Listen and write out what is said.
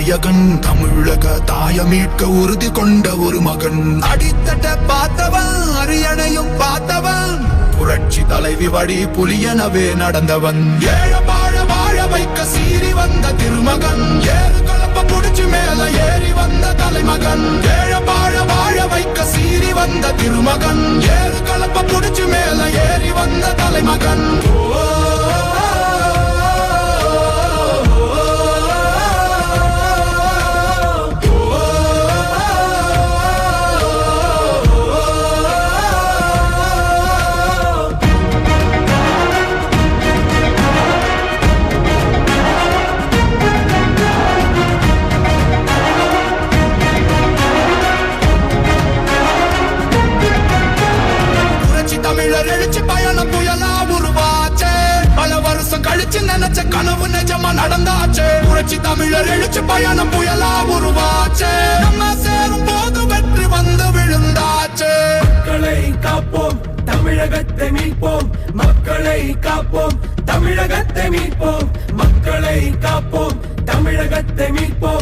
நாயகன் தமிழக தாய மீட்க உறுதி கொண்ட ஒரு மகன். அடித்தட்ட பார்த்தவன் அரியணையும் பார்த்தவன் புரட்சி தலைவி வழி புலியனவே நடந்தவன். ஏழ வாழ வாழ வைக்க சீறி வந்த திருமகன் ஏறு கலப்ப புடிச்சு மேல ஏறி வந்த தலைமகன். ஏழ வாழ வாழ வைக்க சீறி வந்த திருமகன் ஏறு கலப்ப புடிச்சு மேல ஏறி வந்த தலைமகன். தமிழர் எழுச்சி பயணம் புயலா உருவாச்சே. பல வருஷம் கழிச்சு நினைச்ச கனவு நிஜமா நடந்தாச்சே. புரட்சி தமிழர் எழுச்சி பயணம் புயலா உருவாச்சே. நம்ம சேரும் போது வெற்றி வந்து விழுந்தாச்சே. மக்களை காப்போம் தமிழகத்தை மீட்போம். மக்களை காப்போம் தமிழகத்தை மீட்போம். மக்களை காப்போம் தமிழகத்தை மீட்போம்.